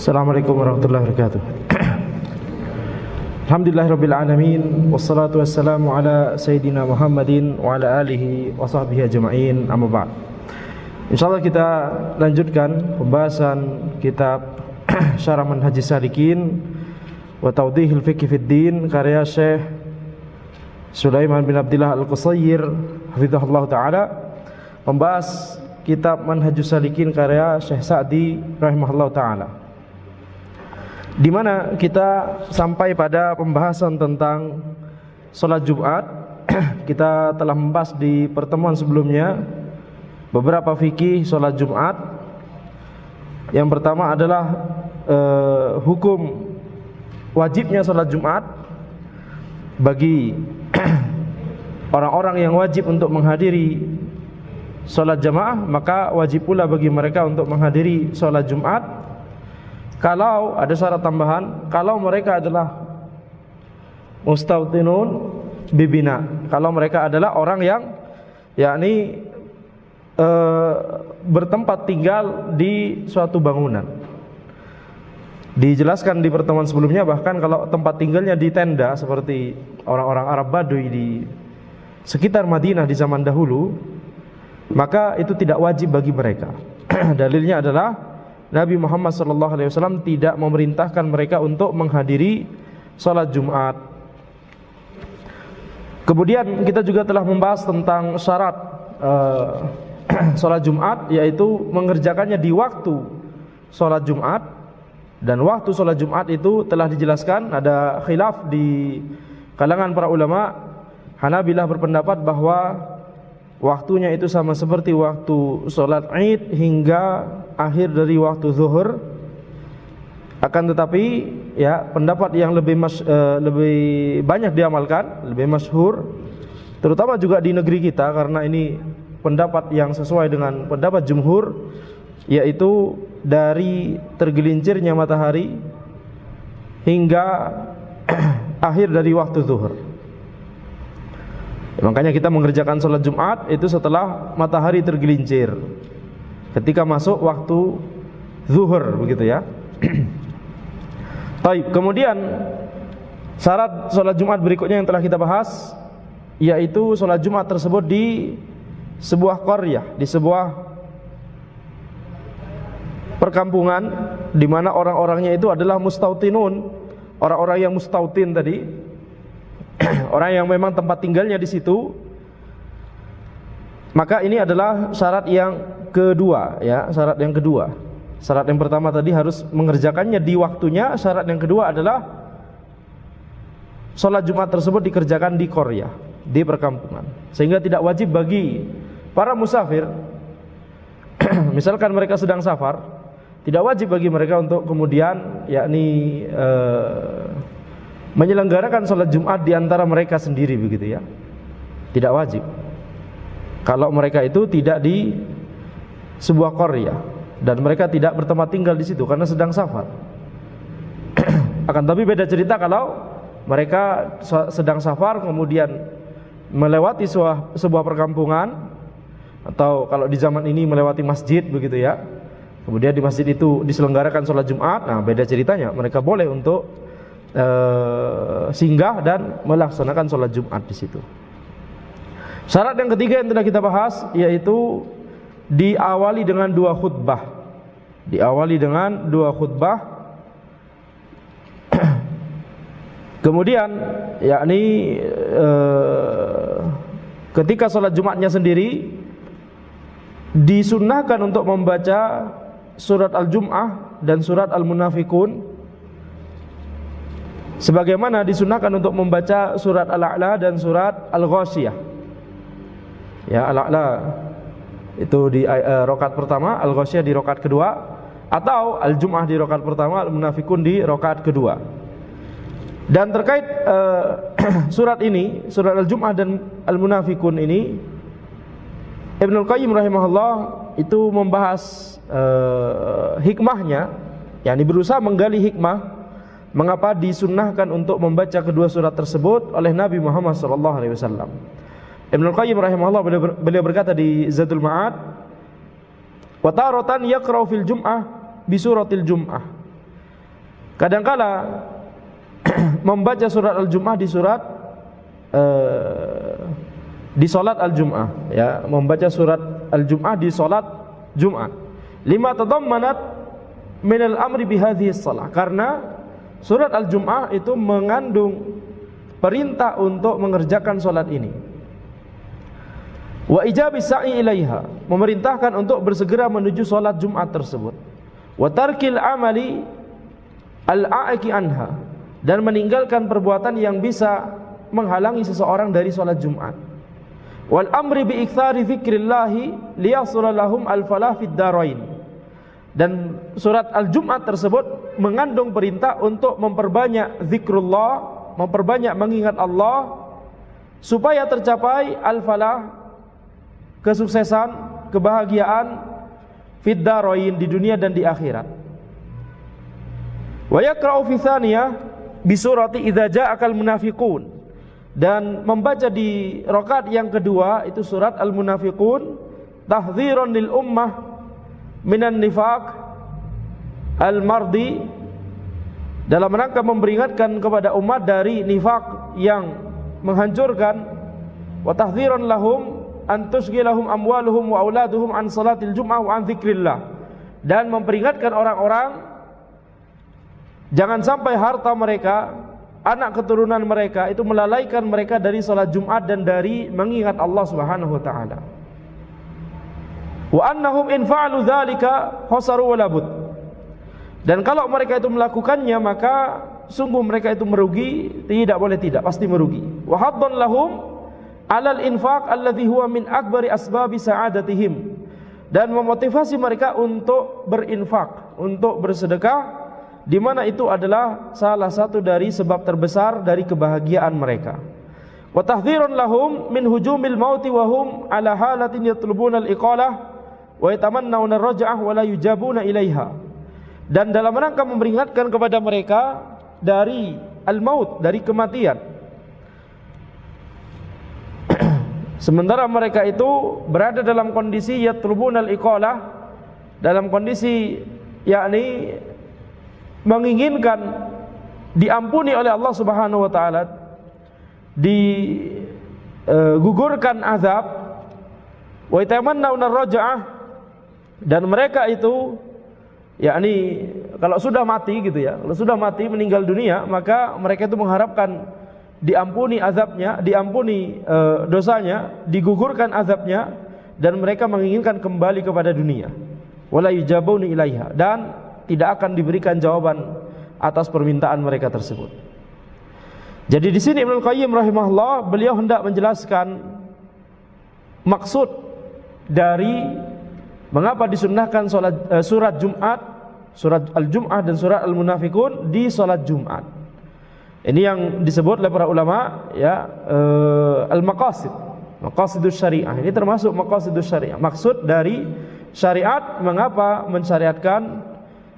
Assalamualaikum warahmatullahi wabarakatuh. Alhamdulillahirabbil alamin wassalatu wassalamu ala sayyidina Muhammadin wa ala alihi wa sahbihi ajma'in, amma ba'd. Insyaallah kita lanjutkan pembahasan kitab Syarah Manhajis Salikin wa Tawdihil Fiqh fid Din karya Syekh Sulaiman bin Abdillah Al-Qusayyir hafizahullah taala, membahas kitab Manhajus Salikin karya Syekh Sa'di rahimahullah taala, di mana kita sampai pada pembahasan tentang sholat Jumat. Kita telah membahas di pertemuan sebelumnya beberapa fikih sholat Jumat. Yang pertama adalah hukum wajibnya sholat Jumat bagi orang-orang yang wajib untuk menghadiri sholat jamaah, maka wajib pula bagi mereka untuk menghadiri sholat Jumat. Kalau ada syarat tambahan, kalau mereka adalah mustautinun bibina, kalau mereka adalah orang yang yakni bertempat tinggal di suatu bangunan. Dijelaskan di pertemuan sebelumnya, bahkan kalau tempat tinggalnya di tenda seperti orang-orang Arab Baduy di sekitar Madinah di zaman dahulu, maka itu tidak wajib bagi mereka. Dalilnya adalah Nabi Muhammad SAW tidak memerintahkan mereka untuk menghadiri sholat Jumat. Kemudian kita juga telah membahas tentang syarat sholat Jumat, yaitu mengerjakannya di waktu sholat Jumat. Dan waktu sholat Jumat itu telah dijelaskan, ada khilaf di kalangan para ulama. Hanabilah berpendapat bahwa waktunya itu sama seperti waktu sholat Id hingga akhir dari waktu zuhur. Akan tetapi ya, pendapat yang lebih banyak diamalkan, lebih masyhur, terutama juga di negeri kita, karena ini pendapat yang sesuai dengan pendapat jumhur, yaitu dari tergelincirnya matahari hingga akhir dari waktu zuhur. Makanya kita mengerjakan sholat Jumat itu setelah matahari tergelincir, ketika masuk waktu zuhur, begitu ya. Baik, kemudian syarat sholat Jumat berikutnya yang telah kita bahas, yaitu sholat Jumat tersebut di sebuah qaryah, di sebuah perkampungan, di mana orang-orangnya itu adalah mustautinun, orang-orang yang mustautin tadi, orang yang memang tempat tinggalnya di situ. Maka ini adalah syarat yang kedua, ya, syarat yang kedua. Syarat yang pertama tadi harus mengerjakannya di waktunya. Syarat yang kedua adalah sholat Jumat tersebut dikerjakan di qaryah, di perkampungan, sehingga tidak wajib bagi para musafir. Misalkan mereka sedang safar, tidak wajib bagi mereka untuk kemudian yakni menyelenggarakan sholat Jumat di antara mereka sendiri, begitu ya. Tidak wajib kalau mereka itu tidak di sebuah qaryah dan mereka tidak bertempat tinggal di situ karena sedang safar. Akan tapi beda cerita kalau mereka sedang safar kemudian melewati sebuah perkampungan, atau kalau di zaman ini melewati masjid, begitu ya. Kemudian di masjid itu diselenggarakan sholat Jumat. Nah, beda ceritanya, mereka boleh untuk singgah dan melaksanakan sholat Jumat di situ. Syarat yang ketiga yang telah kita bahas, yaitu diawali dengan dua khutbah. Diawali dengan dua khutbah. Kemudian yakni ketika sholat Jumatnya sendiri disunnahkan untuk membaca surat Al-Jum'ah dan surat Al-Munafikun, sebagaimana disunnahkan untuk membaca surat Al-A'la dan surat Al-Ghasyiyah. Ya, Al-A'la itu di rakaat pertama, Al-Ghasyiyah di rakaat kedua, atau Al-Jum'ah di rakaat pertama, Al-Munafikun di rakaat kedua. Dan terkait surat ini, surat Al-Jum'ah dan Al-Munafikun ini, Ibnul Qayyim rahimahullah itu membahas hikmahnya, yakni berusaha menggali hikmah mengapa disunnahkan untuk membaca kedua surat tersebut oleh Nabi Muhammad SAW. Ibnul Qayyim rahimahullah beliau berkata di Zadul Ma'ad, wa taratan yaqra'u fil jum'ah bi suratil jum'ah, kadangkala membaca surat Al-Jum'ah di salat Al-Jum'ah, ya, membaca surat Al-Jum'ah di salat Jumat. Lima tadammanat min al-amri bihadhihi shalah, karena surat Al-Jum'ah itu mengandung perintah untuk mengerjakan salat ini. Wa ijabi sa'i ilaiha, memerintahkan untuk bersegera menuju salat Jumat tersebut. Wa tarkil amali al-a'iki anha, dan meninggalkan perbuatan yang bisa menghalangi seseorang dari salat Jumat. Wal amri bi iktsari dzikrillah liyahsul lahum al-falah fid darain. Dan surat Al-Jum'at tersebut mengandung perintah untuk memperbanyak zikrullah, memperbanyak mengingat Allah, supaya tercapai al-falah, kesuksesan, kebahagiaan fid darain, di dunia dan di akhirat. Wa yaqra'u fi tsaniyah bi surati idza ja'akal munafiqun, dan membaca di rakaat yang kedua itu surat Al-Munafiqun, tahdziran lil ummah minan nifaq al-mardi, dalam rangka memperingatkan kepada umat dari nifaq yang menghancurkan, wa tahdziran lahum an tusghilahum amwaluhum wa auladuhum an salatil jum'ah wa an dzikrillah, dan memperingatkan orang-orang jangan sampai harta mereka, anak keturunan mereka itu melalaikan mereka dari salat Jumat dan dari mengingat Allah Subhanahu wa taala. Wa annahum in fa'alu dzalika khasaru wa labud, dan kalau mereka itu melakukannya maka sungguh mereka itu merugi, tidak boleh tidak, pasti merugi. Wa haddan lahum 'alal infaq alladhi huwa min akbari asbabi sa'adatihim, dan memotivasi mereka untuk berinfak, untuk bersedekah, di mana itu adalah salah satu dari sebab terbesar dari kebahagiaan mereka. Wa tahdhirun lahum min hujumil mauti wa hum ala halatin yatlubuna al-iqalah wa yatamannawna ar-raj'ah wa la yujabuna ilaiha, dan dalam rangka memperingatkan kepada mereka dari al-maut, dari kematian, sementara mereka itu berada dalam kondisi yatlubuna al-iqalah, dalam kondisi yakni menginginkan diampuni oleh Allah Subhanahu wa taala, digugurkan azab, wa yatamannawna ar-raj'ah, dan mereka itu yakni kalau sudah mati gitu ya, kalau sudah mati meninggal dunia, maka mereka itu mengharapkan diampuni azabnya, diampuni dosanya, digugurkan azabnya, dan mereka menginginkan kembali kepada dunia. Wala yujabuna ilaiha, dan tidak akan diberikan jawaban atas permintaan mereka tersebut. Jadi di sini Ibnu Qayyim rahimahullah, beliau hendak menjelaskan maksud dari mengapa disunnahkan surat Jumat, surat Al-Jum'ah dan surat Al-Munafiqun di salat Jumat. Ini yang disebut oleh para ulama ya al-maqasid, maqasidus syariah. Ini termasuk maqasidus syariah, maksud dari syariat, mengapa mensyariatkan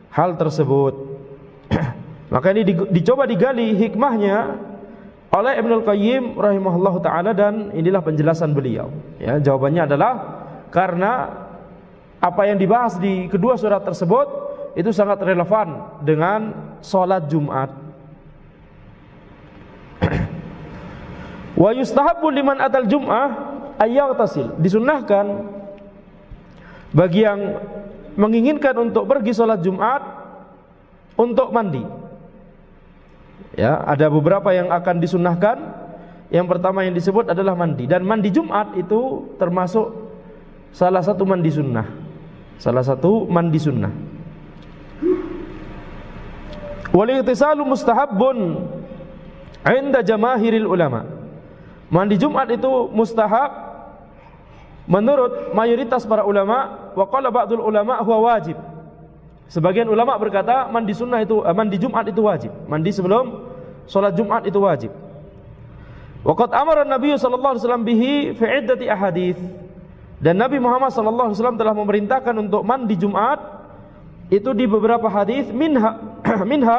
hal tersebut. Maka ini dicoba digali hikmahnya oleh Ibnu Qayyim rahimahullahu taala, dan inilah penjelasan beliau. Ya, jawabannya adalah karena apa yang dibahas di kedua surat tersebut itu sangat relevan dengan salat Jumat. Wa yustahabbu liman atal jum'ah ayyaghtasil, disunnahkan bagi yang menginginkan untuk pergi sholat Jumat untuk mandi. Ya, ada beberapa yang akan disunnahkan. Yang pertama yang disebut adalah mandi, dan mandi Jumat itu termasuk salah satu mandi sunnah. Salah satu mandi sunnah. Wal ightisalu mustahabbun 'inda jamaahiril ulama. Mandi Jumat itu mustahab menurut mayoritas para ulama. Wa qala ba'dul ulama huwa wajib. Sebagian ulama berkata mandi sunnah itu, mandi Jumat itu wajib. Mandi sebelum salat Jumat itu wajib. Wa qad amara Nabi sallallahu alaihi wasallam bihi fi iddati ahadits. Dan Nabi Muhammad sallallahu alaihi wasallam telah memerintahkan untuk mandi Jumat itu di beberapa hadis, minha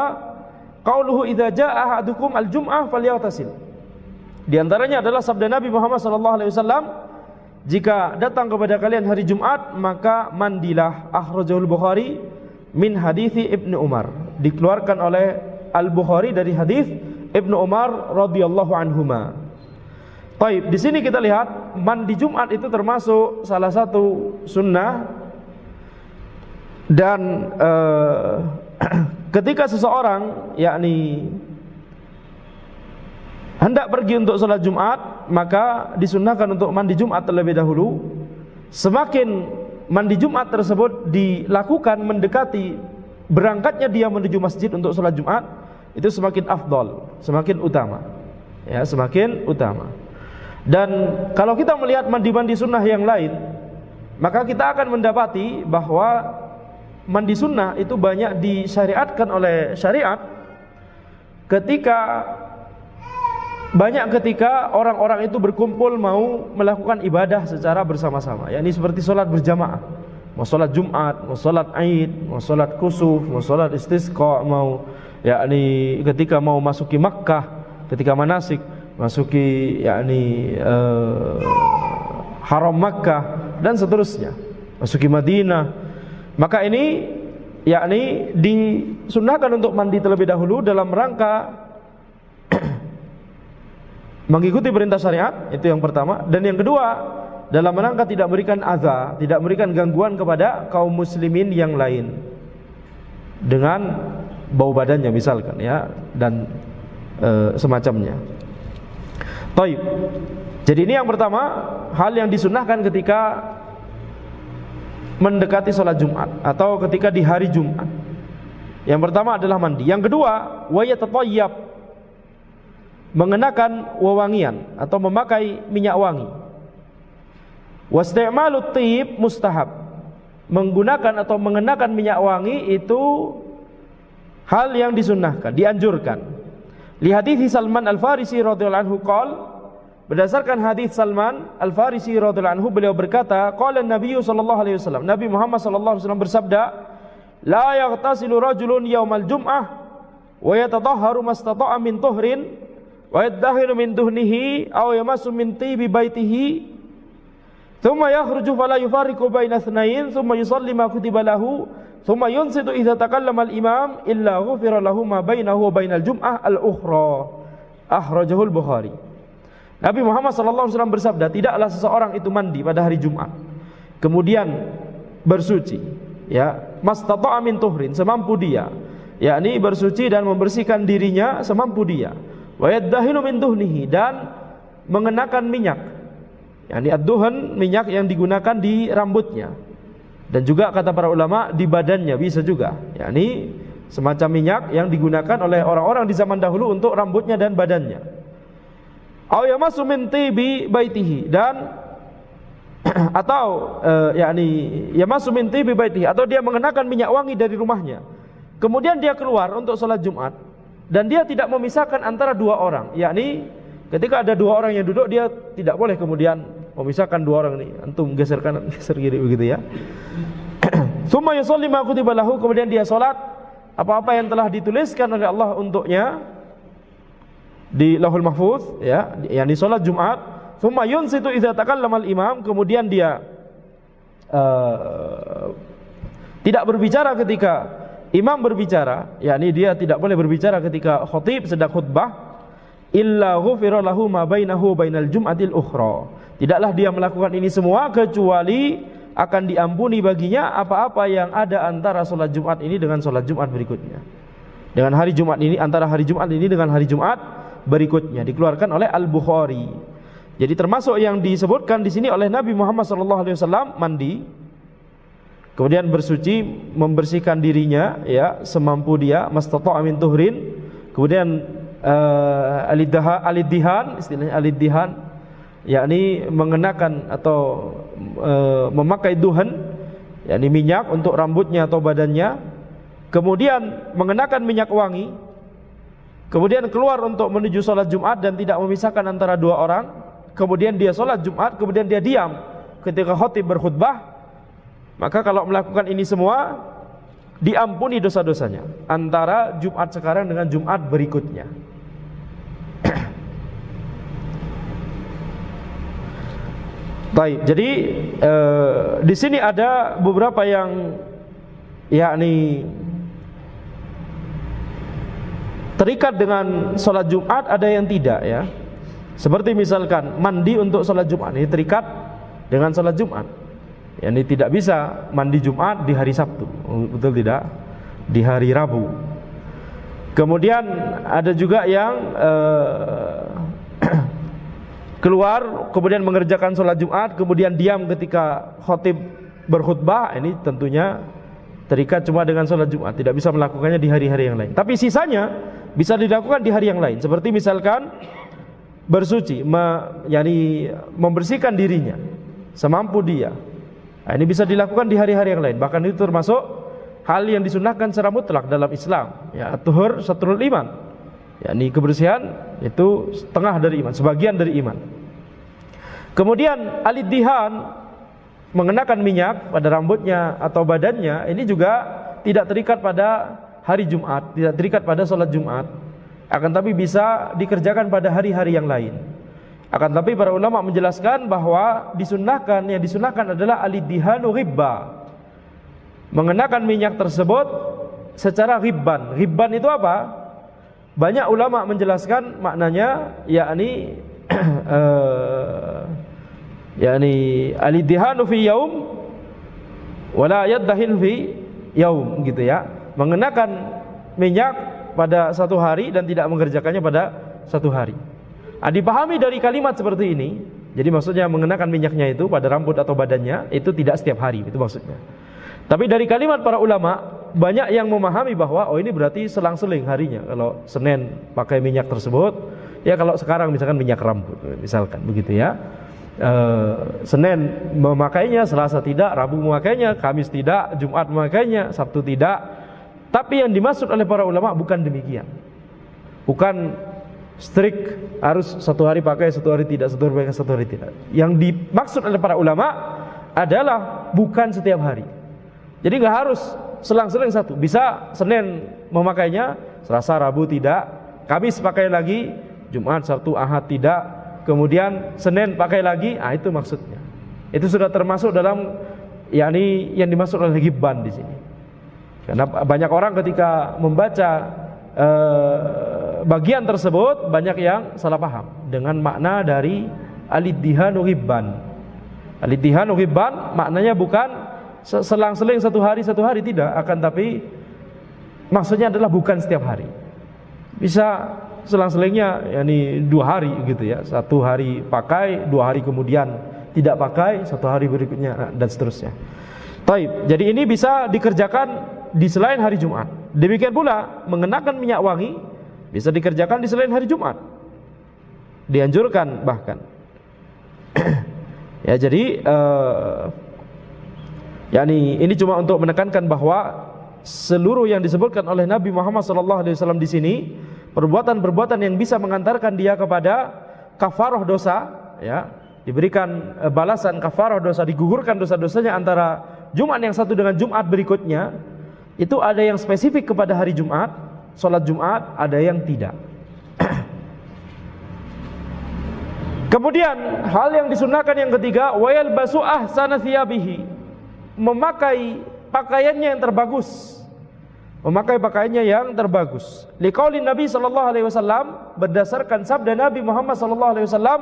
qauluhu idza jaa ahadukum al-jum'ah falyaghtasil. Di antaranya adalah sabda Nabi Muhammad sallallahu alaihi wasallam, jika datang kepada kalian hari Jumat maka mandilah. Akhrajahul Bukhari min hadithi Ibnu Umar. dikeluarkan oleh Al-Bukhari dari hadis Ibnu Umar radhiyallahu anhuma. Baik, di sini kita lihat mandi Jumat itu termasuk salah satu sunnah, dan ketika seseorang yakni hendak pergi untuk sholat Jumat, maka disunnahkan untuk mandi Jumat terlebih dahulu. Semakin mandi Jumat tersebut dilakukan mendekati berangkatnya dia menuju masjid untuk sholat Jumat, itu semakin afdol, semakin utama, ya, semakin utama. Dan kalau kita melihat mandi-mandi sunnah yang lain, maka kita akan mendapati bahwa mandi sunnah itu banyak disyariatkan oleh syariat ketika orang-orang itu berkumpul mau melakukan ibadah secara bersama-sama, yakni seperti sholat berjamaah, mau sholat Jumat, mau sholat Aid, mau sholat kusuf, mau sholat istisqa, mau yakni ketika mau masuki Makkah, ketika manasik masuki yakni haram Makkah dan seterusnya, masuki Madinah. Maka ini yakni disunnahkan untuk mandi terlebih dahulu dalam rangka mengikuti perintah syariat, itu yang pertama. Dan yang kedua, dalam rangka tidak memberikan adza, tidak memberikan gangguan kepada kaum muslimin yang lain dengan bau badannya misalkan, ya, dan semacamnya. Baik. Jadi ini yang pertama, hal yang disunnahkan ketika mendekati sholat Jumat atau ketika di hari Jumat. Yang pertama adalah mandi. Yang kedua, wa yatatayyab, mengenakan wewangian atau memakai minyak wangi. Wasti'malut thib mustahab, menggunakan atau mengenakan minyak wangi itu hal yang disunnahkan, dianjurkan. Li hadits Salman Al-Farisi radhiyallahu anhu qol, berdasarkan hadis Salman Al-Farisi radhiyallahu anhu, beliau berkata, qala Nabi sallallahu alaihi wasallam, Nabi Muhammad sallallahu alaihi wasallam bersabda, la yaghtasilu rajulun yaumal jum'ah wa yatadahharu mastata'a min tuhrin wa yaddahiru min duhnihi aw yamassu min tibi baitihi thumma yakhruju fala yufarriqu baina ithnain thumma yusalli ma kutiba lahu thumma yunsitu idza takallama al-imam illa ghufira lahu ma bainahu wa bainal jum'ah al-ukhra. Akhrajahu al-Bukhari. Nabi Muhammad SAW bersabda, tidaklah seseorang itu mandi pada hari Jumat kemudian bersuci, ya, mastata'a min tuhrin, semampu dia, yakni bersuci dan membersihkan dirinya semampu dia, wa yaddahilu min duhnihi, dan mengenakan minyak, yakni ad-duhan, minyak yang digunakan di rambutnya, dan juga kata para ulama di badannya bisa juga, yakni semacam minyak yang digunakan oleh orang-orang di zaman dahulu untuk rambutnya dan badannya. Aw yamassu min tibi baitihi, dan atau yakni yamassu min tibi baitihi, atau dia mengenakan minyak wangi dari rumahnya. Kemudian dia keluar untuk sholat Jumat dan dia tidak memisahkan antara dua orang, yakni ketika ada dua orang yang duduk, dia tidak boleh kemudian memisahkan dua orang ini, antum geser kanan geser kiri begitu, ya. Tsumma yusalli ma kutiba lahu, kemudian dia sholat apa-apa yang telah dituliskan oleh Allah untuknya di Lauhul Mahfuz, ya, yakni sholat Jumat. Tsumma yunsitu idza takallama al-imam, kemudian dia tidak berbicara ketika imam berbicara, yakni dia tidak boleh berbicara ketika khatib sedang khutbah. Illa ghufira lahu ma bainahu bainal jum'atil ukhra, tidaklah dia melakukan ini semua kecuali akan diampuni baginya apa-apa yang ada antara sholat Jumat ini dengan sholat Jumat berikutnya, dengan hari Jumat ini, antara hari Jumat ini dengan hari Jumat berikutnya. Dikeluarkan oleh Al-Bukhari. Jadi termasuk yang disebutkan di sini oleh Nabi Muhammad SAW, mandi, kemudian bersuci, membersihkan dirinya, ya, semampu dia, mastata'a min tuhrin, kemudian aliddihan, istilahnya aliddihan, yakni mengenakan atau memakai duhan, yakni minyak untuk rambutnya atau badannya, kemudian mengenakan minyak wangi, kemudian keluar untuk menuju sholat Jumat dan tidak memisahkan antara dua orang, kemudian dia sholat Jumat, kemudian dia diam ketika khatib berkhutbah. Maka kalau melakukan ini semua, diampuni dosa-dosanya antara Jumat sekarang dengan Jumat berikutnya. Baik, jadi di sini ada beberapa yang yakni terikat dengan sholat Jumat, ada yang tidak ya. Seperti misalkan mandi untuk sholat Jumat, ini terikat dengan sholat Jumat. Ya, ini tidak bisa mandi Jumat di hari Sabtu, betul tidak? Di hari Rabu. Kemudian ada juga yang keluar kemudian mengerjakan sholat Jumat, kemudian diam ketika khotib berkhutbah, ini tentunya terikat cuma dengan sholat Jumat, tidak bisa melakukannya di hari-hari yang lain. Tapi sisanya bisa dilakukan di hari yang lain. Seperti misalkan bersuci, membersihkan dirinya semampu dia. Nah, ini bisa dilakukan di hari-hari yang lain. Bahkan itu termasuk hal yang disunnahkan secara mutlak dalam Islam. Ya, at-tuhur syatrul iman. yakni kebersihan itu setengah dari iman, sebagian dari iman. Kemudian al-iddihan, mengenakan minyak pada rambutnya atau badannya, ini juga tidak terikat pada hari Jumat, tidak terikat pada sholat Jumat, akan tapi bisa dikerjakan pada hari-hari yang lain. Akan tapi para ulama menjelaskan bahwa yang disunahkan adalah al-iddihanu ghibba, mengenakan minyak tersebut secara ghibban. Ghibban itu apa? Banyak ulama menjelaskan maknanya, yakni al-iddihanu fi yaum wala yaddahin fi yaum, gitu ya. Mengenakan minyak pada satu hari dan tidak mengerjakannya pada satu hari. Dipahami dari kalimat seperti ini, jadi maksudnya mengenakan minyaknya itu pada rambut atau badannya itu tidak setiap hari, itu maksudnya. Tapi dari kalimat para ulama banyak yang memahami bahwa ini berarti selang-seling harinya. Kalau Senin pakai minyak tersebut, ya kalau sekarang misalkan minyak rambut, misalkan begitu ya. Senin memakainya, Selasa tidak, Rabu memakainya, Kamis tidak, Jumat memakainya, Sabtu tidak. Tapi yang dimaksud oleh para ulama bukan demikian. Bukan strict harus satu hari pakai, satu hari tidak, satu hari pakai, satu hari tidak. Yang dimaksud oleh para ulama adalah bukan setiap hari. Jadi nggak harus selang-seling satu. Bisa Senin memakainya, Selasa, Rabu tidak, Kamis pakai lagi, Jumat, Sabtu, Ahad tidak, kemudian Senin pakai lagi. Itu maksudnya. Itu sudah termasuk dalam yakni yang dimaksud oleh ghibban di sini. Karena banyak orang ketika membaca bagian tersebut banyak yang salah paham dengan makna dari al-iddihanu ghibban. Al-iddihanu ghibban maknanya bukan selang-seling satu hari tidak, akan tapi maksudnya adalah bukan setiap hari. Bisa selang-selingnya yakni 2 hari gitu ya. 1 hari pakai, 2 hari kemudian tidak pakai, 1 hari berikutnya dan seterusnya. Taib. Jadi ini bisa dikerjakan di selain hari Jumat. Demikian pula mengenakan minyak wangi bisa dikerjakan di selain hari Jumat. Dianjurkan bahkan. Ya, jadi ini cuma untuk menekankan bahwa seluruh yang disebutkan oleh Nabi Muhammad SAW di sini perbuatan-perbuatan yang bisa mengantarkan dia kepada kafarah dosa, ya, diberikan balasan kafarah dosa, digugurkan dosa-dosanya antara Jumat yang satu dengan Jumat berikutnya. Itu ada yang spesifik kepada hari Jumat, sholat Jumat, ada yang tidak. Kemudian hal yang disunahkan yang ketiga, wa yalbasu ahsana thiyabihi, memakai pakaiannya yang terbagus. Memakai pakaiannya yang terbagus. Liqaulin Nabi sallallahu alaihi wasallam, berdasarkan sabda Nabi Muhammad sallallahu alaihi wasallam,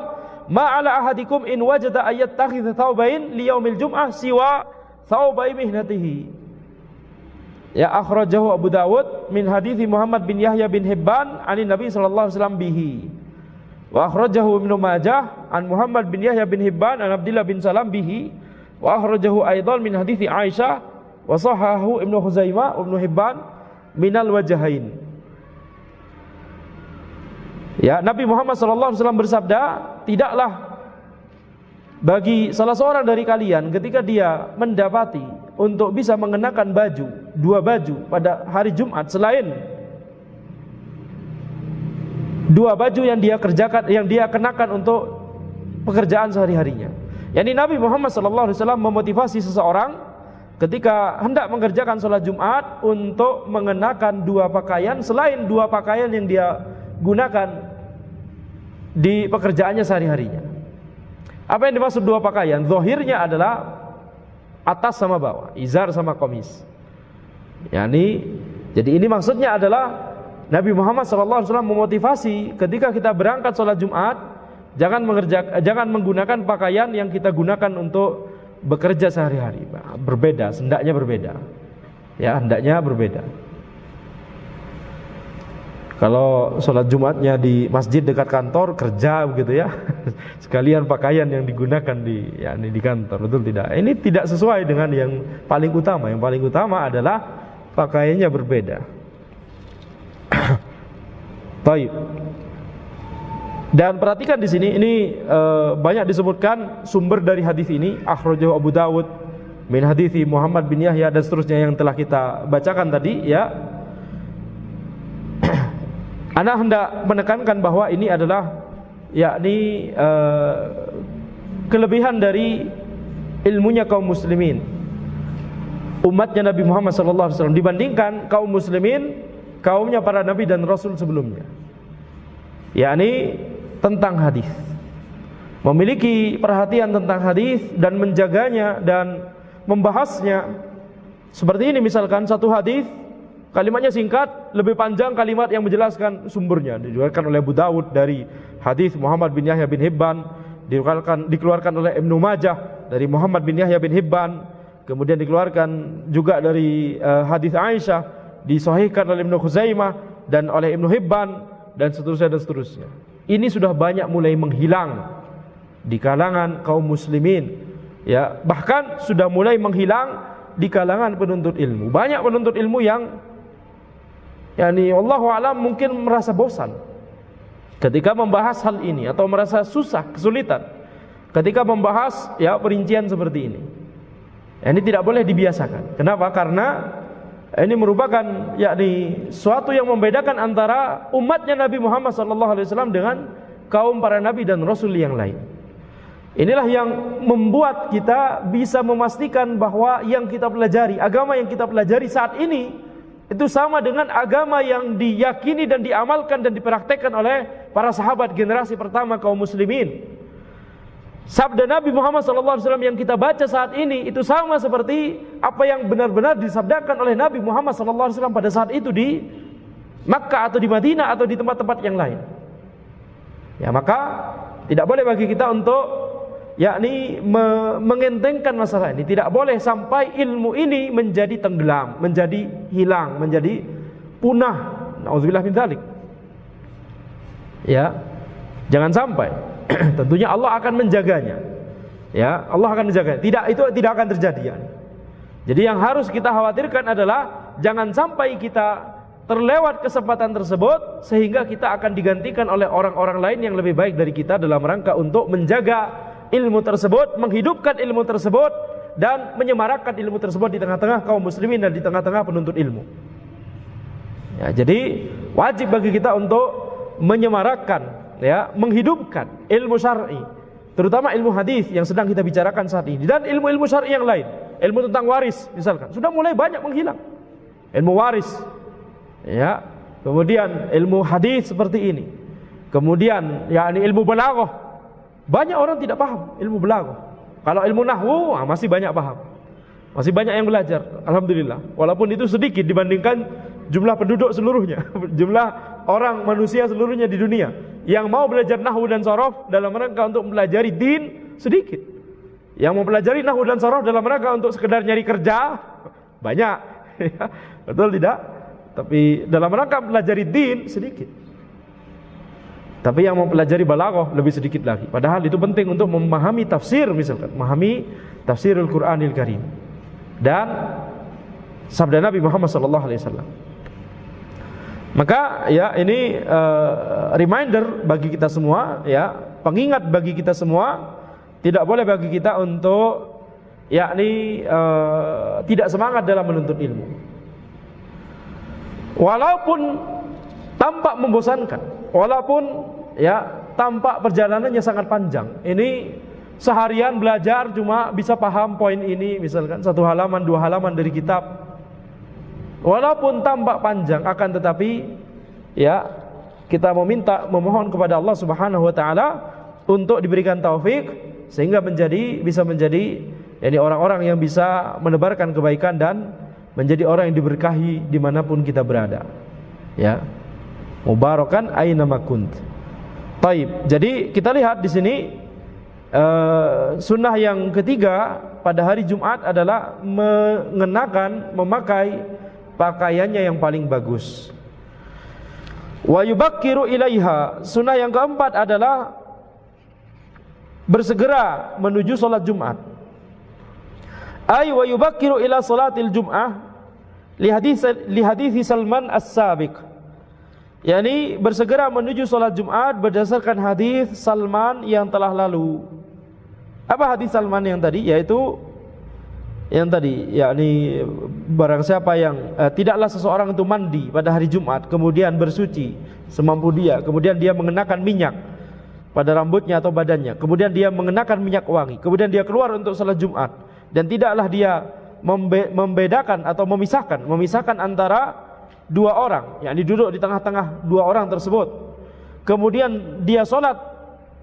ma ala ahadikum in wajada ayattakhidha thawbain li yaumil jum'ah siwa thawbai mihnatihi. Ya, akhrajahu Abu Dawud min hadithi Muhammad bin Yahya bin Hibban anin Nabi sallallahu alaihi wasallam bihi. Wa akhrajahu Ibnu Majah an Muhammad bin Yahya bin Hibban an Abdullah bin Salam bihi. Wa akhrajahu aidan min hadithi Aisyah wa sahahu Ibnu Khuzaimah wa Ibnu Hibban minal wajhain. Ya, Nabi Muhammad sallallahu alaihi wasallam bersabda, tidaklah bagi salah seorang dari kalian ketika dia mendapati untuk bisa mengenakan dua baju pada hari Jumat selain 2 baju yang dia kerjakan, yang dia kenakan untuk pekerjaan sehari-harinya. Yani Nabi Muhammad SAW memotivasi seseorang ketika hendak mengerjakan sholat Jumat untuk mengenakan 2 pakaian selain 2 pakaian yang dia gunakan di pekerjaannya sehari-harinya. Apa yang dimaksud 2 pakaian? Zahirnya adalah atas sama bawah, izar sama komis. Yani, jadi ini maksudnya adalah Nabi Muhammad SAW memotivasi ketika kita berangkat sholat Jumat, jangan menggunakan pakaian yang kita gunakan untuk bekerja sehari-hari. Berbeda, hendaknya berbeda. Ya, hendaknya berbeda. Kalau sholat Jumatnya di masjid dekat kantor, kerja begitu ya, sekalian pakaian yang digunakan di kantor, betul tidak? Ini tidak sesuai dengan yang paling utama. Yang paling utama adalah pakaiannya berbeda. Baik. Dan perhatikan di sini, ini banyak disebutkan sumber dari hadis ini. Akhrajahu Abu Dawud min hadithi Muhammad bin Yahya dan seterusnya yang telah kita bacakan tadi, ya. Ana hendak menekankan bahwa ini adalah yakni kelebihan dari ilmunya kaum muslimin, umatnya Nabi Muhammad SAW dibandingkan kaum muslimin, kaumnya para nabi dan rasul sebelumnya. Yakni tentang hadis, memiliki perhatian tentang hadis dan menjaganya dan membahasnya. Seperti ini misalkan, satu hadis kalimatnya singkat, lebih panjang kalimat yang menjelaskan sumbernya. Diriwayatkan oleh Abu Dawud dari hadis Muhammad bin Yahya bin Hibban, dikeluarkan oleh Ibnu Majah dari Muhammad bin Yahya bin Hibban, kemudian dikeluarkan juga dari hadis Aisyah, disahihkan oleh Ibnu Khuzaimah dan oleh Ibnu Hibban dan seterusnya dan seterusnya. Ini sudah banyak mulai menghilang di kalangan kaum muslimin, ya, bahkan sudah mulai menghilang di kalangan penuntut ilmu. Banyak penuntut ilmu yang wallahu alam mungkin merasa bosan ketika membahas hal ini, atau merasa susah, kesulitan ketika membahas perincian seperti ini. Ini tidak boleh dibiasakan. Kenapa? Karena ini merupakan suatu yang membedakan antara umatnya Nabi Muhammad SAW dengan kaum para nabi dan rasul yang lain. Inilah yang membuat kita bisa memastikan bahwa yang kita pelajari, agama yang kita pelajari saat ini, itu sama dengan agama yang diyakini dan diamalkan dan dipraktekkan oleh para sahabat generasi pertama kaum muslimin. Sabda Nabi Muhammad SAW yang kita baca saat ini itu sama seperti apa yang benar-benar disabdakan oleh Nabi Muhammad SAW pada saat itu di Makkah atau di Madinah atau di tempat-tempat yang lain. Ya, maka tidak boleh bagi kita untuk mengentengkan masalah ini. Tidak boleh sampai ilmu ini menjadi tenggelam, menjadi hilang, menjadi punah. Nauzubillah min dzalik. Ya, jangan sampai. Tentunya Allah akan menjaganya. Ya, Allah akan menjaganya. Itu tidak akan terjadi. Ya. Jadi yang harus kita khawatirkan adalah jangan sampai kita terlewat kesempatan tersebut sehingga kita akan digantikan oleh orang-orang lain yang lebih baik dari kita dalam rangka untuk menjaga ilmu tersebut, menghidupkan ilmu tersebut dan menyemarakkan ilmu tersebut di tengah-tengah kaum muslimin dan di tengah-tengah penuntut ilmu. Ya, jadi wajib bagi kita untuk menyemarakkan, menghidupkan ilmu syar'i, terutama ilmu hadis yang sedang kita bicarakan saat ini, dan ilmu-ilmu syar'i yang lain. Ilmu tentang waris misalkan sudah mulai banyak menghilang. Ilmu waris, kemudian ilmu hadis seperti ini. Kemudian ilmu balaghah. Banyak orang tidak paham ilmu balaghah. Kalau ilmu nahwu masih banyak paham. Masih banyak yang belajar, alhamdulillah. Walaupun itu sedikit dibandingkan jumlah penduduk seluruhnya, jumlah orang manusia seluruhnya di dunia yang mau belajar nahwu dan sorof dalam rangka untuk mempelajari din sedikit. Yang mau mempelajari nahwu dan sorof dalam rangka untuk sekedar nyari kerja banyak. Betul tidak? Tapi dalam rangka mempelajari din sedikit. Tapi yang mempelajari balaghah lebih sedikit lagi. Padahal itu penting untuk memahami tafsir, misalkan memahami tafsirul Qur'anil Karim dan sabda Nabi Muhammad SAW. Maka ini reminder bagi kita semua, pengingat bagi kita semua, tidak boleh bagi kita untuk tidak semangat dalam menuntut ilmu. Walaupun tampak membosankan, walaupun tampak perjalanannya sangat panjang. Ini seharian belajar cuma bisa paham poin ini, misalkan 1 halaman 2 halaman dari kitab. Walaupun tampak panjang, akan tetapi kita memohon kepada Allah Subhanahu wa taala untuk diberikan taufik sehingga bisa menjadi orang-orang yang bisa menebarkan kebaikan dan menjadi orang yang diberkahi dimanapun kita berada. Mubarakan aina ma kunt. Taib. Jadi kita lihat di sini sunnah yang ketiga pada hari Jumat adalah memakai pakaiannya yang paling bagus. Wa yubakkiru ilaiha. Sunnah yang keempat adalah bersegera menuju salat Jumat. Ay wa yubakkiru ila salatil Jum'ah li hadits Salman as-sabiq. Yani bersegera menuju salat Jumat berdasarkan hadis Salman yang telah lalu. Apa hadis Salman yang tadi? Yaitu yang tadi, yakni barang siapa yang tidaklah seseorang itu mandi pada hari Jumat kemudian bersuci semampu dia, kemudian dia mengenakan minyak pada rambutnya atau badannya, kemudian dia mengenakan minyak wangi, kemudian dia keluar untuk salat Jumat, dan tidaklah dia membedakan atau memisahkan antara dua orang, yakni duduk di tengah-tengah dua orang tersebut, kemudian dia salat,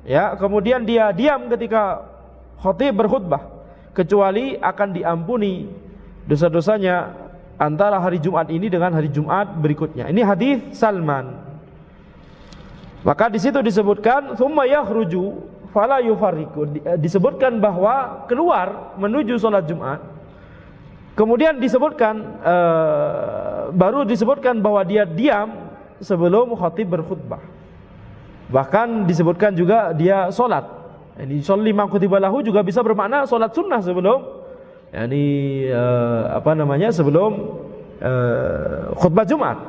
ya, kemudian dia diam ketika khatib berkhutbah, kecuali akan diampuni dosa-dosanya antara hari Jumat ini dengan hari Jumat berikutnya. Ini hadis Salman. Maka di situ disebutkan tsumma yakhruju fala yufarriqu, disebutkan bahwa keluar menuju salat Jumat. Kemudian disebutkan baru disebutkan bahwa dia diam sebelum khatib berkhutbah. Bahkan disebutkan juga dia salat. Ini sholli ma kutiba lahu juga bisa bermakna salat sunnah sebelum sebelum khutbah Jumat.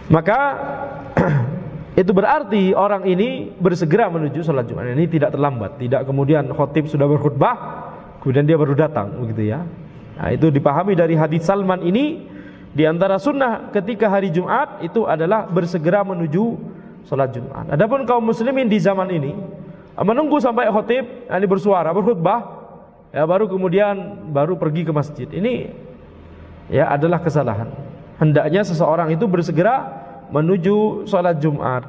Maka itu berarti orang ini bersegera menuju salat Jumat. Ini tidak terlambat, tidak kemudian khatib sudah berkhutbah kemudian dia baru datang, begitu ya. Nah, itu dipahami dari hadis Salman ini, di antara sunnah ketika hari Jumat itu adalah bersegera menuju salat Jumat. Adapun kaum muslimin di zaman ini menunggu sampai khatib bersuara, berkhutbah, ya baru pergi ke masjid. Ini ya adalah kesalahan. Hendaknya seseorang itu bersegera menuju salat Jumat.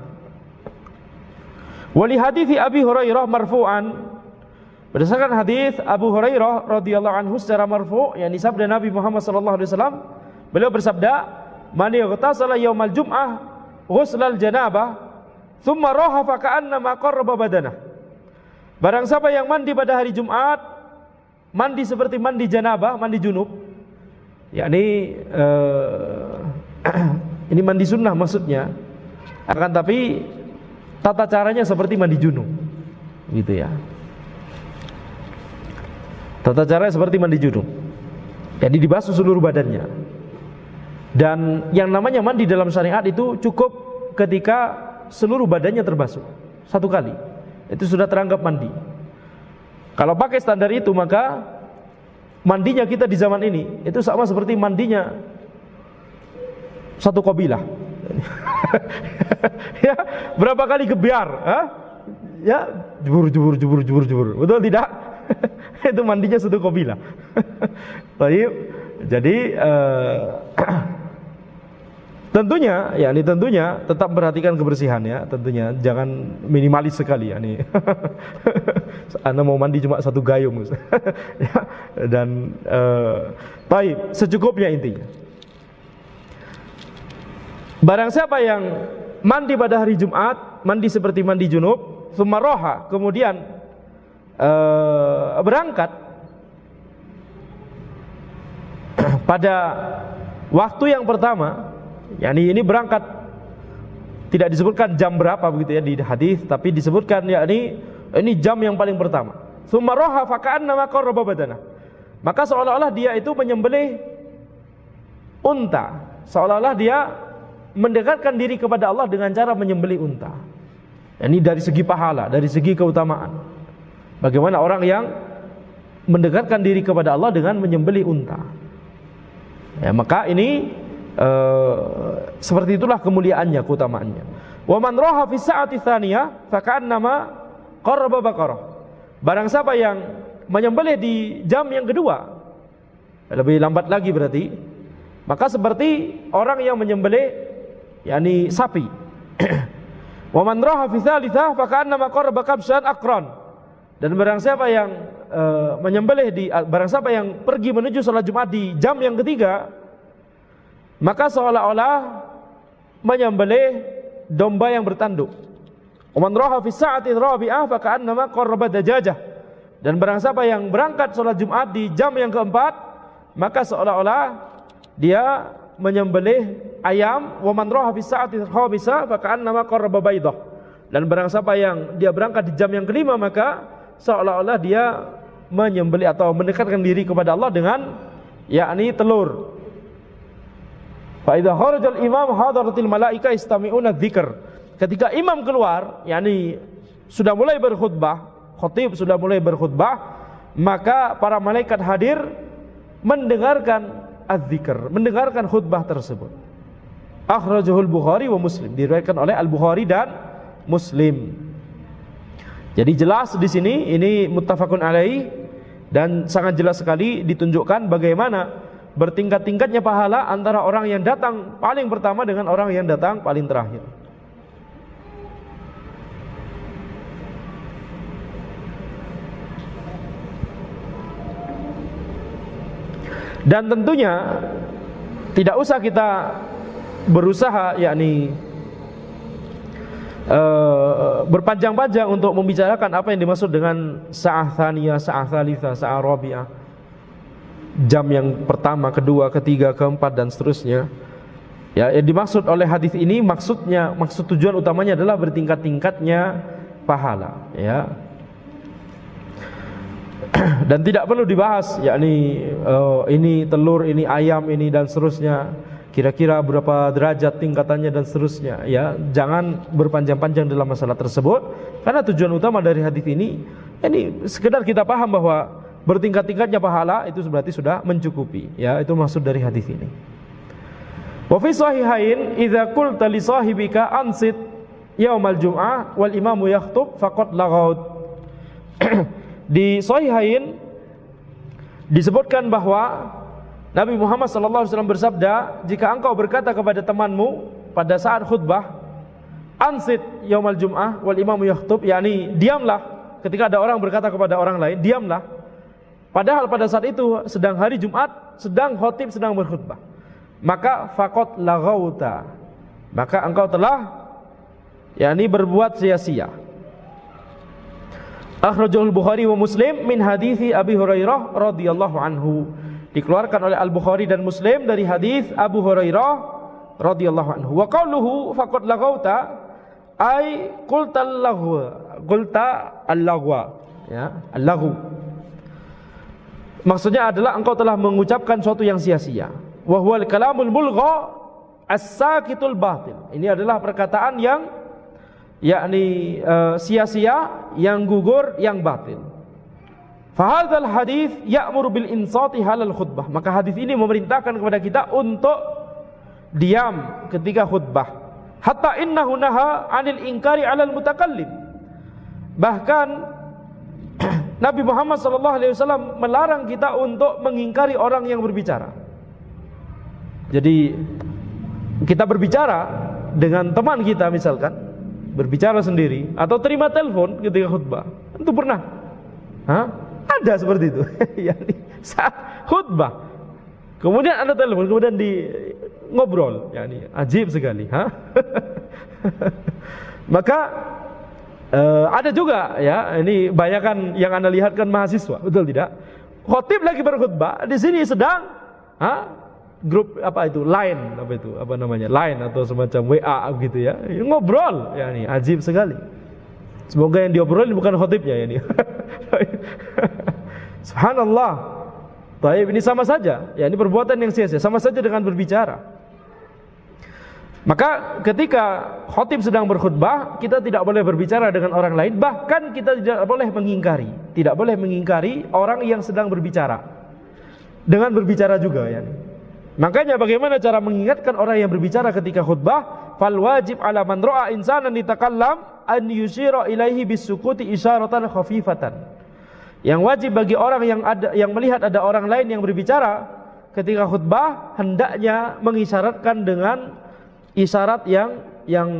Wali hadits Abi Hurairah marfu'an, berdasarkan hadis Abu Hurairah radhiyallahu anhu secara marfu', yakni sabda Nabi Muhammad sallallahu alaihi wasallam, beliau bersabda, "Man yaghtasala yaumal jum'ah ghuslal janabah, thumma raha fa ka'annama qarraba badanah." Barang siapa yang mandi pada hari Jumat, mandi seperti mandi janabah, mandi junub, yakni ini mandi sunnah maksudnya, akan tapi tata caranya seperti mandi junub, gitu ya. Tata caranya seperti mandi junub, jadi dibasuh seluruh badannya. Dan yang namanya mandi dalam syariat itu cukup ketika seluruh badannya terbasuh satu kali, itu sudah teranggap mandi. Kalau pakai standar itu, maka mandinya kita di zaman ini itu sama seperti mandinya satu kabilah. Ya, berapa kali gebiar, ya, jubur, betul tidak? Itu mandinya satu kabilah. Baik, jadi tentunya tetap perhatikan kebersihan, ya, tentunya jangan minimalis sekali, ya nih. Anda mau mandi cuma satu gayung, ya, dan baik, secukupnya intinya. Barang siapa yang mandi pada hari Jumat, mandi seperti mandi junub, tsumma raha, kemudian berangkat pada waktu yang pertama, yakni ini berangkat tidak disebutkan jam berapa begitu ya di hadis, tapi disebutkan yakni ini jam yang paling pertama. Tsumma raha fa ka'annama qarraba badanah, maka seolah-olah dia itu menyembelih unta, seolah-olah dia mendekatkan diri kepada Allah dengan cara menyembelih unta. Ini dari segi pahala, dari segi keutamaan. Bagaimana orang yang mendekatkan diri kepada Allah dengan menyembelih unta. Ya, maka ini seperti itulah kemuliaannya, keutamaannya. Wa man raha fi sa'ati tsaniyah fa ka'annama qarraba baqarah. Barang siapa yang menyembelih di jam yang kedua, lebih lambat lagi berarti, maka seperti orang yang menyembelih yakni sapi. Wa man raha fi tsalitsah fa ka'annama qarraba kabshan aqran. Dan barang siapa yang barang siapa yang pergi menuju salat Jumat di jam yang ketiga, maka seolah-olah menyembelih domba yang bertanduk. Man raha fi sa'ati rabi'ah fa ka'annama qarraba dajajah. Dan barang siapa yang berangkat salat Jumat di jam yang keempat, maka seolah-olah dia menyembelih ayam. Wa man raha fi sa'ati khamisah fa ka'annama qarraba baidah. Dan barang siapa yang dia berangkat di jam yang kelima, maka seolah-olah dia menyembelih atau mendekatkan diri kepada Allah dengan yakni telur. Fa idza kharajal imam hadaratil malaika istami'una dzikr. Ketika imam keluar, yakni sudah mulai berkhutbah, khatib sudah mulai berkhutbah, maka para malaikat hadir mendengarkan az-dzikr, mendengarkan khutbah tersebut. Akhrajahul Bukhari wa Muslim, diriwayatkan oleh Al-Bukhari dan Muslim. Jadi jelas di sini ini muttafaqun alaih, dan sangat jelas sekali ditunjukkan bagaimana bertingkat-tingkatnya pahala antara orang yang datang paling pertama dengan orang yang datang paling terakhir. Dan tentunya tidak usah kita berusaha yakni berpanjang-panjang untuk membicarakan apa yang dimaksud dengan sa'ah tsaniyah, sa'ah tsalitsa, sa'ah rabi'ah, jam yang pertama, kedua, ketiga, keempat dan seterusnya. Ya, yang dimaksud oleh hadis ini maksud tujuan utamanya adalah bertingkat-tingkatnya pahala, ya. Dan tidak perlu dibahas yakni ini telur, ini ayam, ini dan seterusnya, kira-kira berapa derajat tingkatannya dan seterusnya, ya. Jangan berpanjang-panjang dalam masalah tersebut, karena tujuan utama dari hadis ini sekedar kita paham bahwa bertingkat-tingkatnya pahala itu berarti sudah mencukupi, ya. Itu maksud dari hadis ini. Wa fi sahihain idza qulta li sahibika ansit yaumal jum'ah wal imamu yakhthub faqad laghaut. Di sahihain disebutkan bahwa Nabi Muhammad SAW bersabda, jika engkau berkata kepada temanmu pada saat khutbah, ansit yaumal jum'ah wal imamu yakhthub, yakni diamlah ketika ada orang berkata kepada orang lain, diamlah. Padahal pada saat itu sedang hari Jumat, sedang khatib sedang berkhutbah. Maka faqad laghauta, maka engkau telah yakni berbuat sia-sia. Akhrajul Bukhari wa Muslim min hadithi Abi Hurairah radhiyallahu anhu. Dikeluarkan oleh Al-Bukhari dan Muslim dari hadis Abu Hurairah radhiyallahu anhu. Wa qauluhu faqad laghauta ay qulta al-laghwa, ya, al-laghu. Maksudnya adalah engkau telah mengucapkan sesuatu yang sia-sia. Wa huwal kalamul mulgha as-sakitul batil. Ini adalah perkataan yang yakni sia-sia, yang gugur, yang batil. Fahadzal hadis ya'muru bil insati halal khutbah. Maka hadis ini memerintahkan kepada kita untuk diam ketika khutbah. Hatta innahu naha 'anil inkari 'alal mutakallim. Bahkan Nabi Muhammad SAW melarang kita untuk mengingkari orang yang berbicara. Jadi kita berbicara dengan teman kita misalkan, berbicara sendiri atau terima telepon ketika khutbah, itu pernah? Ada seperti itu. Yani saat khutbah, kemudian ada telepon, kemudian di ngobrol, yani ajib sekali. Maka ada juga, ya, ini banyakan yang Anda lihat kan mahasiswa, betul tidak? Khatib lagi berkhutbah, di sini sedang grup line, line atau semacam WA gitu, ya, ngobrol, ya, ini ajib sekali. Semoga yang diobrolin bukan khatibnya, ya, ini. Subhanallah. Baik, ini sama saja, ya, ini perbuatan yang sia-sia, sama saja dengan berbicara. Maka ketika khatib sedang berkhutbah, kita tidak boleh berbicara dengan orang lain, bahkan kita tidak boleh mengingkari orang yang sedang berbicara dengan berbicara juga, ya. Makanya bagaimana cara mengingatkan orang yang berbicara ketika khutbah? Fal wajib ala man ra'a insanan yatakallam an yushira ilaihi bisukuti isyaratan khafifatan. Yang wajib bagi orang yang melihat ada orang lain yang berbicara ketika khutbah, hendaknya mengisyaratkan dengan isyarat yang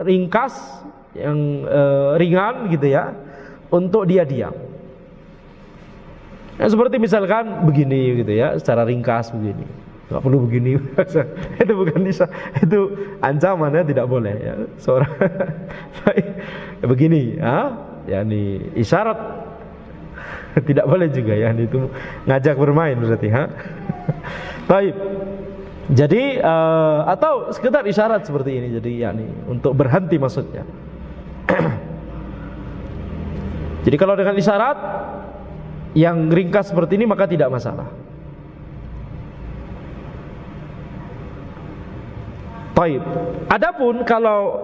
ringkas, yang ringan gitu, ya, untuk dia diam. Seperti misalkan begini gitu, ya, secara ringkas begini. nggak perlu begini. Itu bukan itu ancaman ya, tidak boleh ya seorang. Begini ya, ini isyarat tidak boleh juga ya, itu ngajak bermain berarti Baik. Jadi atau sekedar isyarat seperti ini, jadi yakni untuk berhenti maksudnya. Jadi kalau dengan isyarat yang ringkas seperti ini maka tidak masalah. Baik. Adapun kalau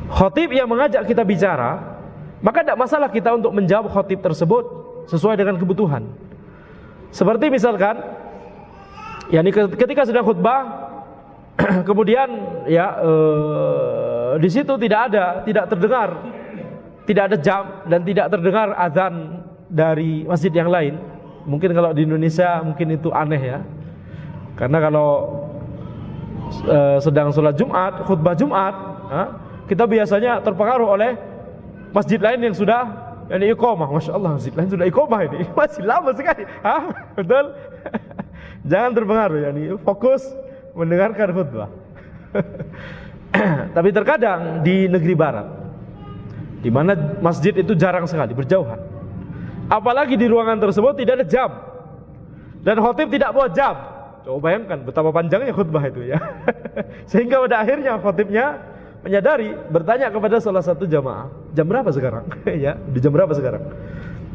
khatib yang mengajak kita bicara, maka tidak masalah kita untuk menjawab khatib tersebut sesuai dengan kebutuhan. Seperti misalkan, yakni ketika sedang khutbah, kemudian ya di situ tidak terdengar, tidak ada jam dan tidak terdengar azan dari masjid yang lain. Mungkin kalau di Indonesia mungkin itu aneh ya, karena kalau sedang sholat Jumat, khutbah Jumat, kita biasanya terpengaruh oleh masjid lain yang sudah ini iqamah. Masya Allah, masjid lain sudah iqamah ini masih lama sekali. Betul? Jangan terpengaruh, yani fokus mendengarkan khutbah. Tapi terkadang di negeri barat, di mana masjid itu jarang sekali, berjauhan, apalagi di ruangan tersebut tidak ada jam dan khatib tidak bawa jam. Coba bayangkan betapa panjangnya khutbah itu ya. Sehingga pada akhirnya khatibnya menyadari, bertanya kepada salah satu jamaah, jam berapa sekarang? Ya, di jam berapa sekarang?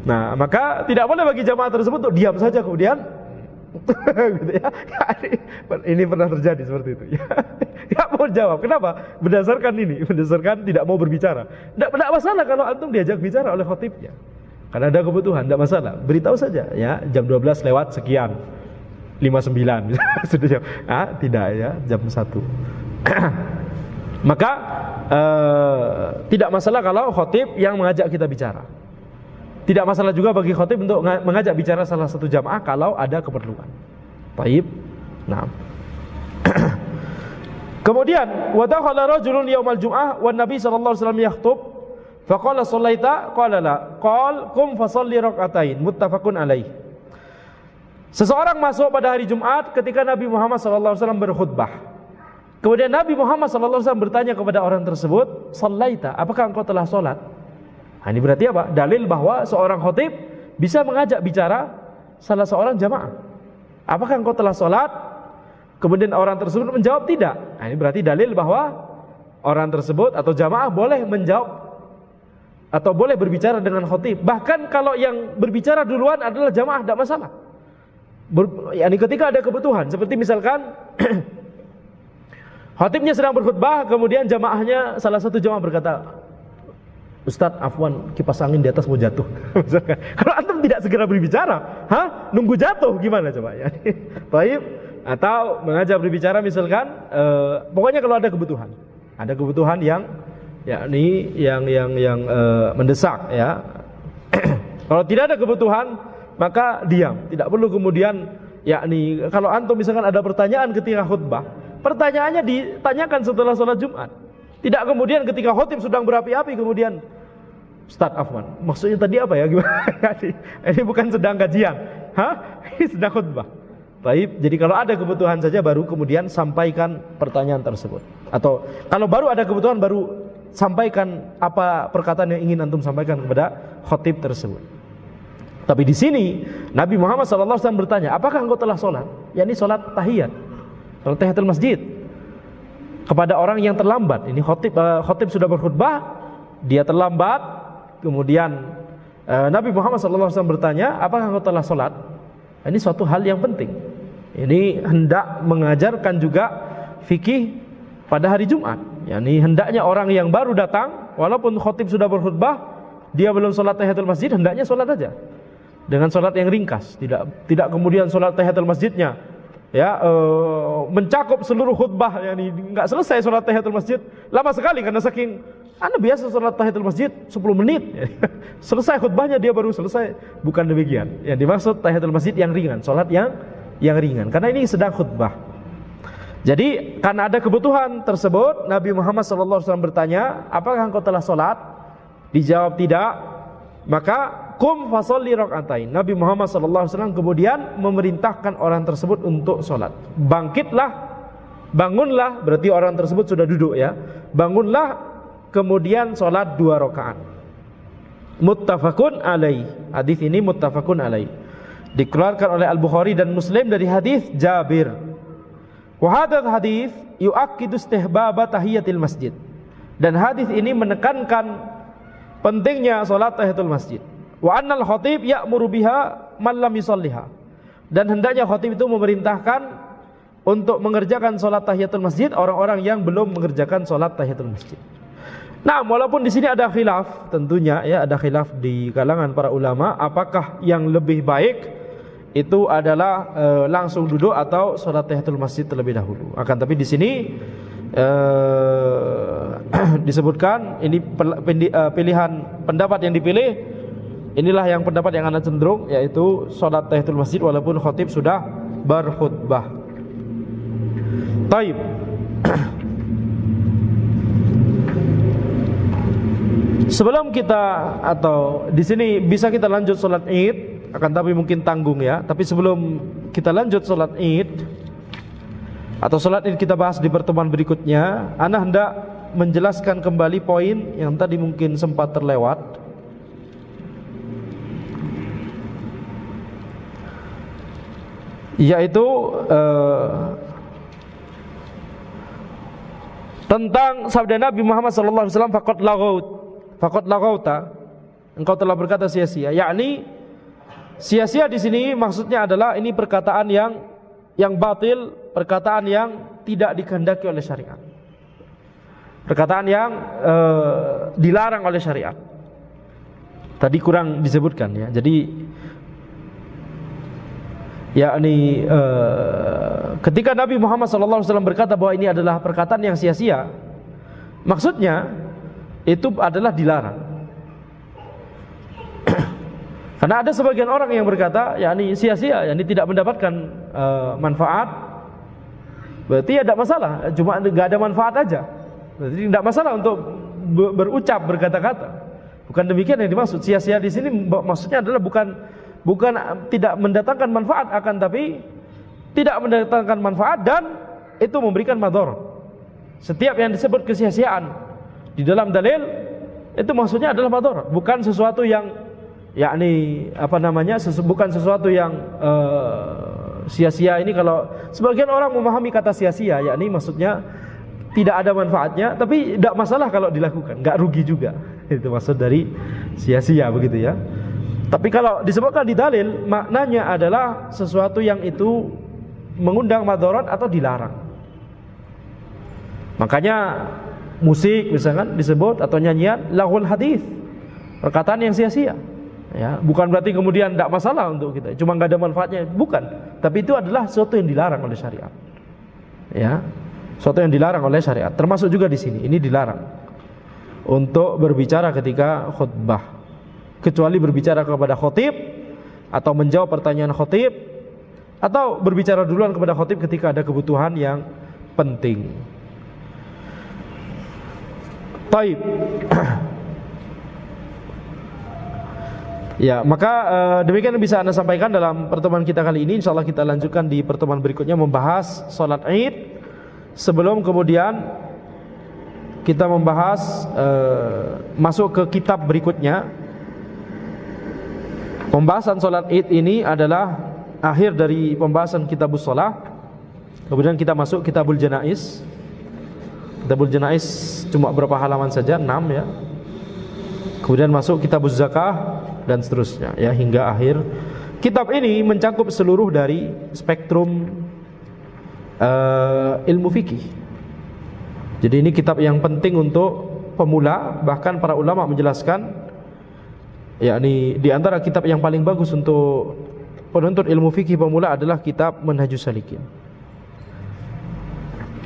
Nah, maka tidak boleh bagi jamaah tersebut untuk diam saja kemudian gitu ya. Ini pernah terjadi seperti itu ya. Tidak mau jawab. Kenapa? Berdasarkan ini, berdasarkan tidak mau berbicara. Tidak masalah kalau antum diajak bicara oleh khatibnya, karena ada kebutuhan, tidak masalah. Beritahu saja ya, jam 12 lewat sekian 59 sudah jam. Tidak ya, jam 1. Maka tidak masalah kalau khatib yang mengajak kita bicara. Tidak masalah juga bagi khatib untuk mengajak bicara salah satu jamaah kalau ada keperluan. Baik. Nah. Kemudian wa dakhala rajulun yaumal jum'ah wan nabi sallallahu alaihi wasallam yakhutub faqala shallaita qala la qala qum fa shalli rak'atain muttafaqun alaih. Seseorang masuk pada hari Jumat ketika Nabi Muhammad sallallahu alaihi wasallam berkhutbah. Kemudian Nabi Muhammad sallallahu alaihi wasallam bertanya kepada orang tersebut, "Shallaita, apakah engkau telah salat?" Ini berarti apa? Dalil bahwa seorang khatib bisa mengajak bicara salah seorang jamaah. Apakah engkau telah salat? Kemudian orang tersebut menjawab tidak. Ini berarti dalil bahwa orang tersebut atau jamaah boleh menjawab atau boleh berbicara dengan khatib. Bahkan kalau yang berbicara duluan adalah jamaah, tidak masalah. Ketika ada kebutuhan, seperti misalkan khatibnya sedang berkhutbah, kemudian jamaahnya, salah satu jamaah berkata, "Ustadz, afwan, kipas angin di atas mau jatuh." Kalau antum tidak segera berbicara, nunggu jatuh gimana coba ya? Baik. Atau mengajak berbicara misalkan, pokoknya kalau ada kebutuhan yang yakni yang mendesak ya. Kalau tidak ada kebutuhan maka diam, tidak perlu kemudian yakni kalau antum misalkan ada pertanyaan ketika khutbah, pertanyaannya ditanyakan setelah sholat Jumat. Tidak kemudian ketika khatib sedang berapi-api kemudian, "Ustaz, afwan, maksudnya tadi apa ya?" Gimana? Ini bukan sedang kajian. Ini sedang khutbah. Baik, jadi kalau ada kebutuhan saja baru kemudian sampaikan pertanyaan tersebut. Atau kalau baru ada kebutuhan baru sampaikan apa perkataan yang ingin antum sampaikan kepada khatib tersebut. Tapi di sini Nabi Muhammad SAW bertanya, "Apakah engkau telah sholat?" yakni sholat tahiyat, sholat tahiyatul masjid, kepada orang yang terlambat. Ini khatib sudah berkhutbah, dia terlambat. Kemudian Nabi Muhammad SAW bertanya, "Apakah engkau telah sholat?" Ini suatu hal yang penting. Ini hendak mengajarkan juga fikih pada hari Jumat. Yani hendaknya orang yang baru datang, walaupun khatib sudah berkhutbah, dia belum sholat tahiyatul masjid, hendaknya sholat aja dengan sholat yang ringkas. Tidak kemudian sholat tahiyatul masjidnya ya mencakup seluruh khutbah, yani nggak selesai sholat tahiyatul masjid, lama sekali karena saking Anda biasa sholat tahiyatul masjid 10 menit selesai khutbahnya dia baru selesai. Bukan demikian. Yang dimaksud tahiyatul masjid yang ringan, sholat yang ringan, karena ini sedang khutbah. Jadi karena ada kebutuhan tersebut, Nabi Muhammad SAW bertanya, "Apakah engkau telah sholat?" Dijawab tidak. Maka qum fasholli rakaatain. Nabi Muhammad sallallahu alaihi wasallam kemudian memerintahkan orang tersebut untuk salat. Bangkitlah, bangunlah, berarti orang tersebut sudah duduk ya. Bangunlah kemudian salat 2 rakaat. Muttafaqun alaih. Hadis ini muttafaqun alaih. Dikeluarkan oleh Al-Bukhari dan Muslim dari hadis Jabir. Wa hadzal hadis yu'akkidu istihbab tahiyatil masjid. Dan hadis ini menekankan pentingnya salat tahiyatul masjid. Wa annal khatib ya'muru biha man lam yusalliha. Dan hendaknya khatib itu memerintahkan untuk mengerjakan salat tahiyatul masjid orang-orang yang belum mengerjakan salat tahiyatul masjid. Nah, walaupun di sini ada khilaf, tentunya ya ada khilaf di kalangan para ulama apakah yang lebih baik itu adalah langsung duduk atau salat tahiyatul masjid terlebih dahulu. Akan tapi di sini disebutkan ini pilihan pendapat yang dipilih, inilah yang pendapat yang ana cenderung, yaitu salat tahiyatul masjid walaupun khatib sudah berkhutbah. Taib. Sebelum kita atau di sini bisa kita lanjut salat Id, akan tapi mungkin tanggung ya. Tapi sebelum kita lanjut salat Id atau salat Id kita bahas di pertemuan berikutnya, ana hendak menjelaskan kembali poin yang tadi mungkin sempat terlewat. Yaitu tentang sabda Nabi Muhammad sallallahu alaihi wasallam, faqad laghauta, engkau telah berkata sia-sia. Yakni sia-sia di sini maksudnya adalah ini perkataan yang batil, perkataan yang tidak dikehendaki oleh syariat, perkataan yang dilarang oleh syariat. Tadi kurang disebutkan ya. Jadi yakni ketika Nabi Muhammad SAW berkata bahwa ini adalah perkataan yang sia-sia, maksudnya itu adalah dilarang. Karena ada sebagian orang yang berkata yakni sia-sia, yakni tidak mendapatkan manfaat, berarti ada masalah, cuma enggak ada manfaat aja. Berarti tidak masalah untuk berucap, berkata-kata. Bukan demikian yang dimaksud. Sia-sia di sini maksudnya adalah bukan tidak mendatangkan manfaat, akan tapi tidak mendatangkan manfaat dan itu memberikan madharat. Setiap yang disebut kesia-siaan di dalam dalil itu maksudnya adalah madharat, bukan sesuatu yang yakni bukan sesuatu yang sia-sia. Ini kalau sebagian orang memahami kata sia-sia, yakni maksudnya tidak ada manfaatnya, tapi tidak masalah kalau dilakukan, nggak rugi juga. Itu maksud dari sia-sia, begitu ya. Tapi kalau disebutkan di dalil, maknanya adalah sesuatu yang itu mengundang madharat atau dilarang. Makanya musik misalkan disebut, atau nyanyian laghul hadis, perkataan yang sia-sia. Ya, bukan berarti kemudian tidak masalah untuk kita, cuma nggak ada manfaatnya, bukan. Tapi itu adalah sesuatu yang dilarang oleh syariat. Ya, sesuatu yang dilarang oleh syariat. Termasuk juga di sini, ini dilarang untuk berbicara ketika khutbah, kecuali berbicara kepada khatib atau menjawab pertanyaan khatib, atau berbicara duluan kepada khatib ketika ada kebutuhan yang penting. Taib. Ya, maka demikian yang bisa Anda sampaikan dalam pertemuan kita kali ini. InsyaAllah kita lanjutkan di pertemuan berikutnya membahas salat Id, sebelum kemudian kita membahas masuk ke kitab berikutnya. Pembahasan salat Id ini adalah akhir dari pembahasan kitabus shalah. Kemudian kita masuk kitabul janaiz. Kitabul janaiz cuma berapa halaman saja, 6 ya. Kemudian masuk kitabuz zakah dan seterusnya ya, hingga akhir. Kitab ini mencakup seluruh dari spektrum ilmu fikih. Jadi ini kitab yang penting untuk pemula, bahkan para ulama menjelaskan yakni di antara kitab yang paling bagus untuk penuntut ilmu fikih pemula adalah kitab Manhajus Salikin.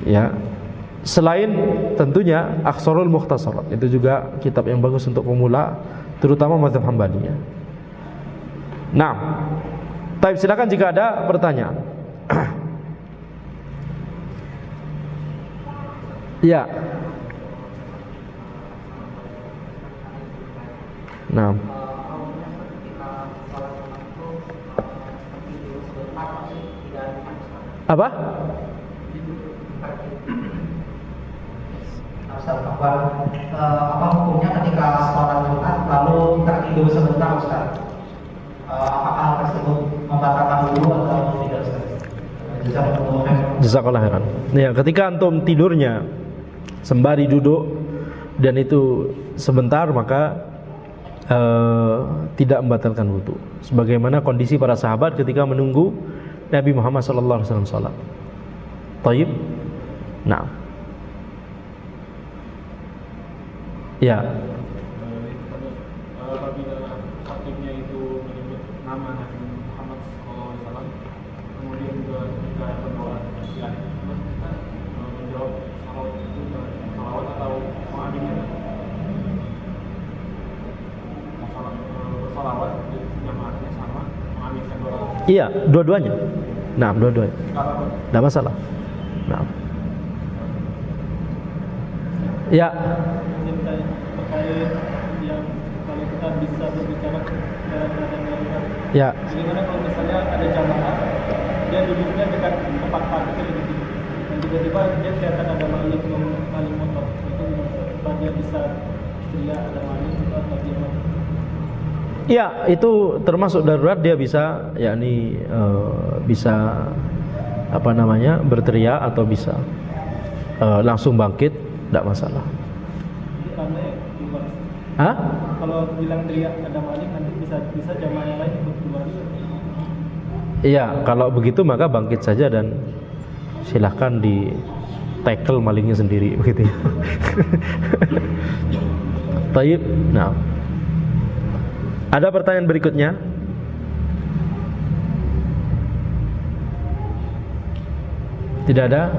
Ya, selain tentunya Akhsarul Mukhtasarat, itu juga kitab yang bagus untuk pemula, terutama mazhab Hambali ya. Nah, baik, silakan jika ada pertanyaan. Ya. Nah. Apa? Apa hukumnya ketika sholat Jumat lalu kita tidur sebentar, Ustaz? Apakah hal tersebut membatalkan wudu atau tidak, Ustaz? Jazakallah khairan. Ya, ketika antum tidurnya sembari duduk dan itu sebentar, maka tidak membatalkan wudu. Sebagaimana kondisi para sahabat ketika menunggu Nabi Muhammad SAW salat. Taib. Nah. Ya. Apabila khatibnya itu menyebut nama Nabi Muhammad SAW, kemudian juga ketika berdoa di akhir kita menjawab salawat atau mengambilnya salawat jamaahnya sama mengambilkan doa. Iya, dua-duanya. Nah, dua-duanya. Tidak masalah. Nah. Ya. Terkait yang kalau kita bisa berbicara dalam keadaan darurat. Ya. Bagaimana kalau misalnya ada jamaah dia duduknya dekat tempat parkir gitu, dan tiba-tiba dia kelihatan ada maling motor, itu apa dia bisa teriak ada maling atau gimana? Ya, itu termasuk darurat, dia bisa yakni bisa apa namanya berteriak atau bisa langsung bangkit, tidak masalah. Hah? Kalau bilang teriak ada maling nanti bisa jamaah yang lain ikut keluar. Iya, kalau begitu maka bangkit saja dan silahkan di tackle malingnya sendiri begitu ya. Taib. Nah. Ada pertanyaan berikutnya? Tidak ada?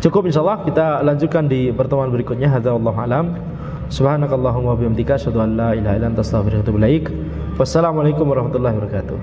Cukup, insyaallah kita lanjutkan di pertemuan berikutnya. Hadza wallahu alam. Subhanakallahumma wa bihamdika asyhadu an la ilaha illa anta astaghfiruka wa atubu ilaik. Wassalamualaikum warahmatullahi wabarakatuh.